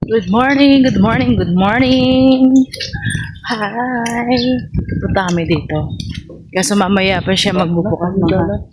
Good morning, good morning, good morning. Hi. Punta kami dito. Kaso mamaya pa siya magbubukas mga.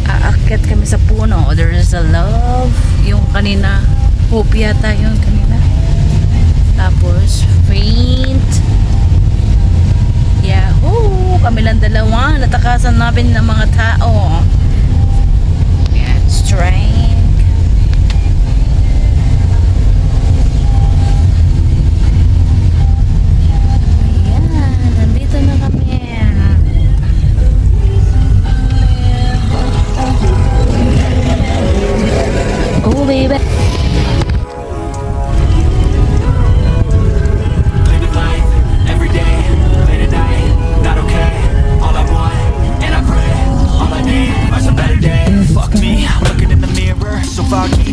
Aakyat kami sa puno. There is a love. Yung kanina, hope yata yung kanina. Tapos, faint. Yahoo! Kami lang dalawa. Natakasan namin ng mga tao. Yan, strength. Ayan, nandito na kami. Oh, baby.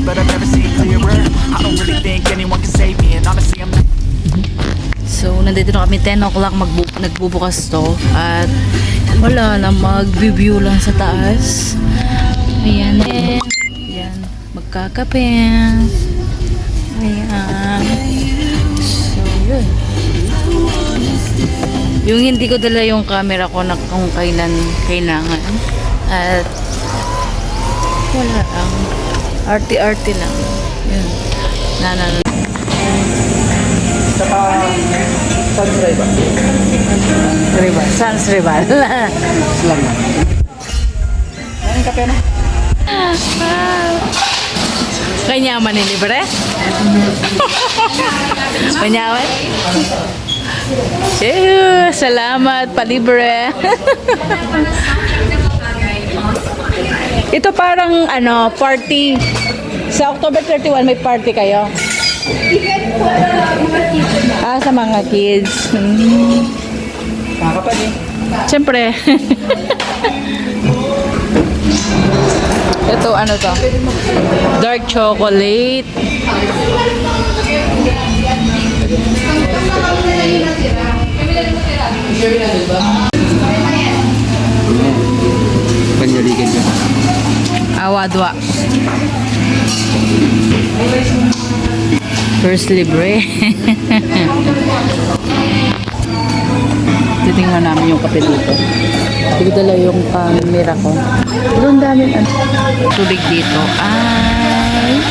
But I've never seen clearer. I don't really think anyone can save me, and honestly I'm not. So, nandito na kami 10 o'clock nagbubukas to at wala na, mag-view lang sa taas. Ayan. Ayan. Magkakape. Ayan. So, yun. Yung hindi ko dala yung camera ko na kung kailan kailangan. At wala lang. Arty-arty lang. Yun. Sans Rival. Salamat. Ayun, kape na. Kanyaman ni libre? Kanyaman? Salamat, palibre. Ito parang party. Sa October 31 may party kayo? Sa mga kids. Kakapal eh. Siyempre. Ito, ano to? Dark chocolate. Panyaligan ka. Awadwa. First libre. Titingnan namin yung kape dito. Hindi ko dala yung camera ko. Pero ang dami tubig dito ay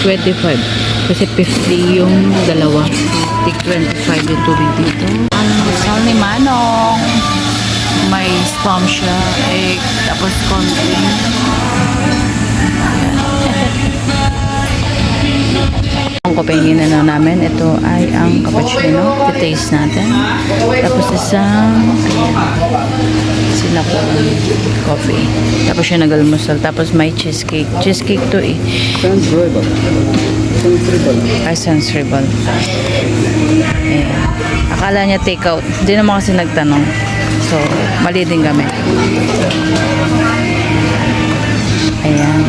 $25. Kasi 50 yung dalawa. Tig 25 yung tubig dito. Ang sal ni Manong. May spam siya. Tapos konti. Ang kapehin na namin. Ito ay ang cappuccino. I-taste natin. Tapos isang sinapon coffee. Tapos siya nag-almusal. Tapos may cheesecake. Cheesecake to eh. Sans Rival. Ay, Sans Rival. Akala niya take out. Hindi naman kasi nagtanong. So, mali din kami. Ayan.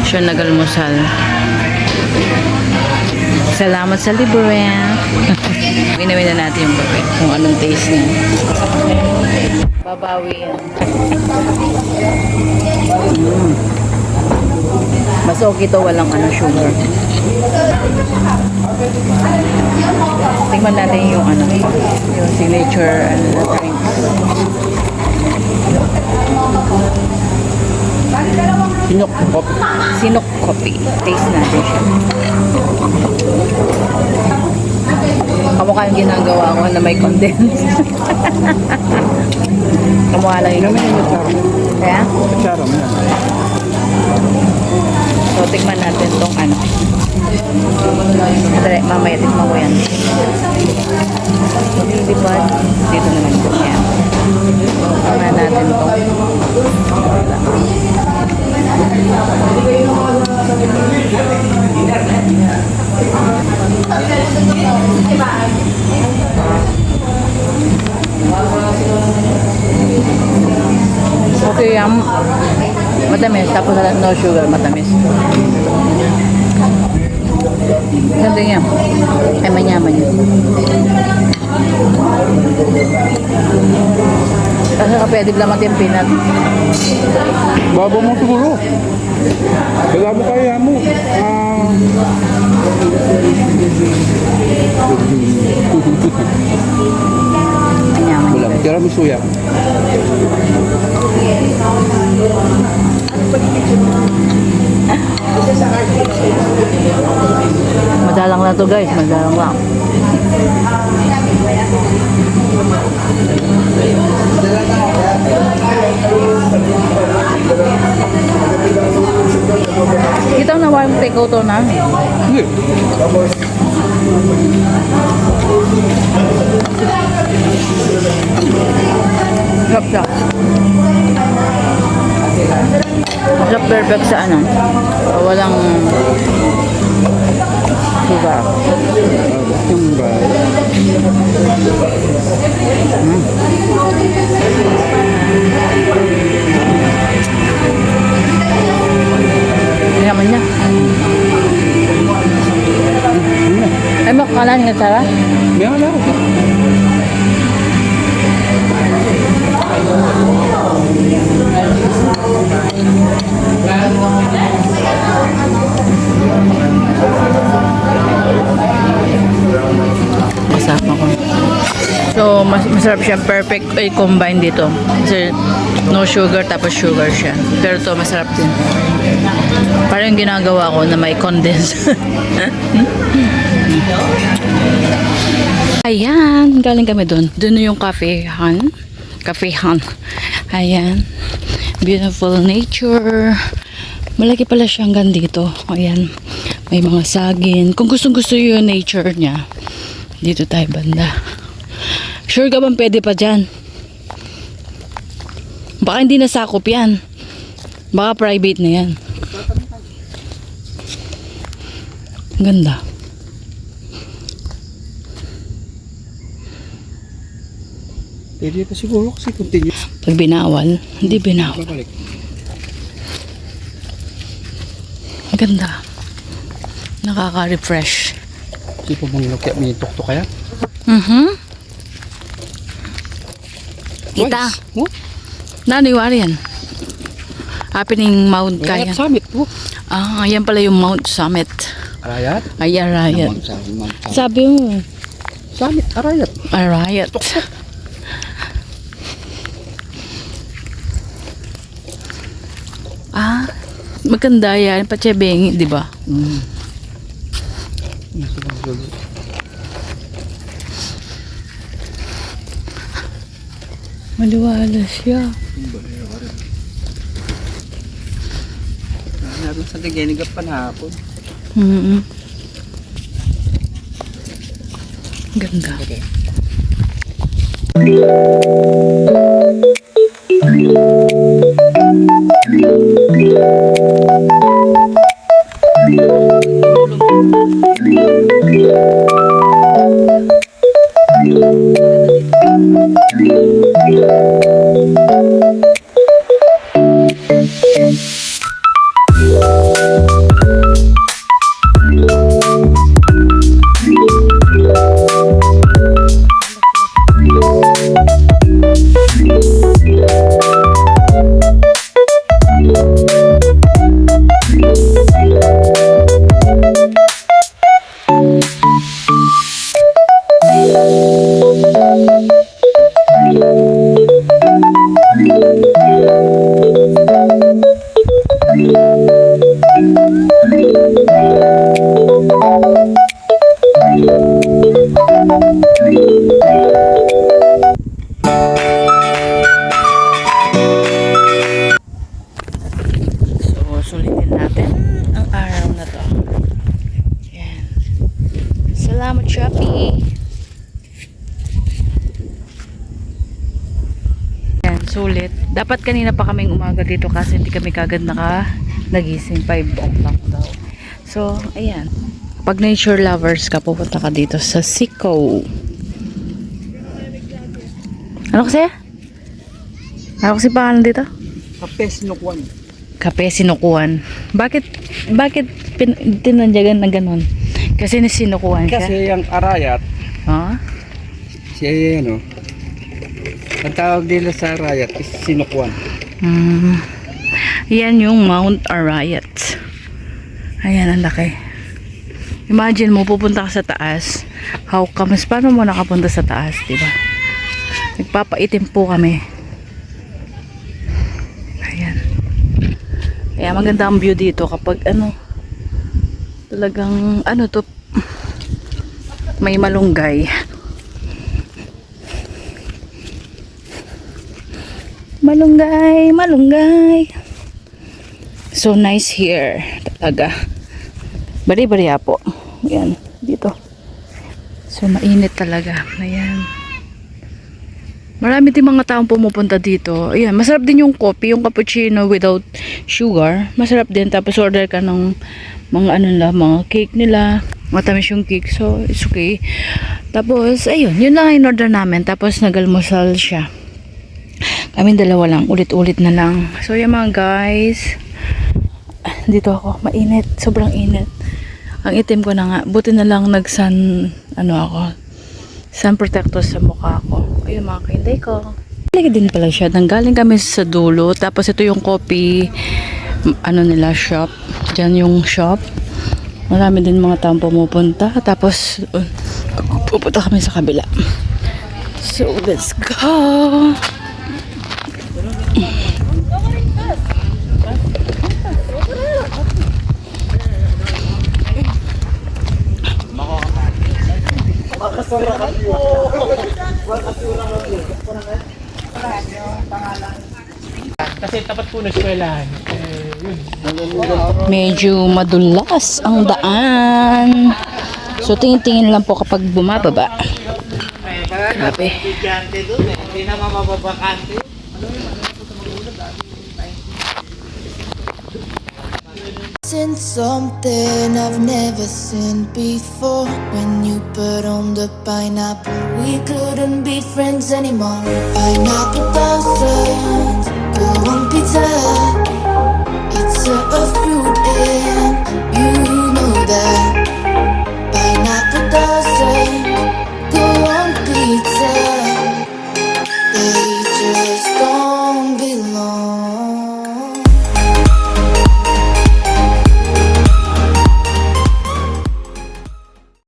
Siya nag-almusal. Salamat sa libre. Winawin na natin yung kape. Kung anong taste niya. Babawi yan. Mas okay to, walang sugar. Tingnan natin yung yung signature drink. Sinok coffee. Taste natin siya. Kamukha yung ginagawa ko na may condense. Kamukha lang yung kaya? So, tingnan natin tong Dali, mamaya tikman mo yan. Dilipad. Dito naman po yan. Tama natin to. Okay, matamis. Tapos no sugar, matamis. Ganda niya. Ay, manyaman niya. Kasi ka pwede lang natin peanut. Baba mo siguro. Kaya mo kaya mo. Manyaman Wala, niya. tiramisu yan. Madalang lang to guys. Madalang lang. Kita mo na why mo take out to na. Hindi. Sarap siya. Sarap perfect sa ano. Walang sugar. Yung ba? Yaman niya. Ay, makakalan nga Sarah? May wala ako. Masarap ako. So, masarap siya. Perfect combine dito. Kasi no sugar tapos sugar siya. Pero to masarap din. Parang yung ginagawa ko na may condense. Ayan, galing kami doon. Doon yung cafehan. Cafehan. Ayan. Beautiful nature. Malaki pala siya hanggang dito. Ayan. May mga sagin. Kung gustong-gusto yung nature niya, dito tayo banda. Sure ka bang pwede pa dyan? Baka hindi nasakop yan. Baka private na yan. Ganda. Pwede pa siguro kasi continue. Pag binawal, hindi binawal. Babalik. Ganda. Nakaka-refresh. Hindi pa mong lokya. May tukto kaya? Kita. Oh? Naniwari yan. Happening Mount Kaya. Arayat Summit. Oh. Ah, yan pala yung Mount Summit. Arayat? Ay, Arayat. Mount Summit. Sabi mo, Summit. Arayat. Arayat. Ah, maganda yan. Pachebengi, di ba? Maliwala siya. Naroon sa tigenigap pa na hapon. Ganda. Dapat kanina pa kaming umaga dito kasi hindi kami kagad nagising. 5 o'clock daw. So, ayan. Pag nature lovers ka, pupunta ka dito sa Siko. Ano kasi? Ano kasi pangalan dito? Kape Sinukuan. Kape Sinukuan. Bakit tinanyagan na ganun? Kasi sinukuan siya. Kasi yung Arayat, Ha? siya yan, ang tawag nila sa Arayat is Sinukuan. Yan yung Mount Arayat. Ayan, ang laki. Imagine mo, pupunta ka sa taas. How comes? Paano mo nakapunta sa taas, diba? Nagpapaitim po kami. Ayan. Kaya maganda ang view dito kapag talagang to, may malunggay. Malunggay. So nice here. Talaga. Bari-bari po. Ayan, dito. So mainit talaga. Ayan. Marami din mga taong pumupunta dito. Ayan, masarap din yung coffee, yung cappuccino without sugar. Masarap din. Tapos order ka ng mga mga cake nila. Matamis yung cake. So, it's okay. Tapos, ayun. Yun lang yung order namin. Tapos, nagalmusal siya. Kami dalawa lang. Ulit-ulit na lang. So, yung mga guys. Dito ako. Mainit. Sobrang init. Ang itim ko na nga. Buti na lang sun protector sa mukha ko. Ayun mga kainday ko. Lagi din pala siya. Nanggaling kami sa dulo. Tapos ito yung coffee nila shop. Diyan yung shop. Marami din mga taong pumupunta. Tapos pupunta kami sa kabila. So let's go. Kasi tapat po na eskwelahan. Medyo madulas ang daan. So tingin-tingin lang po kapag bumababa. Grabe. Hindi na mamababakante. Seen something I've never seen before. When you put on the pineapple, we couldn't be friends anymore. Pineapple blossom.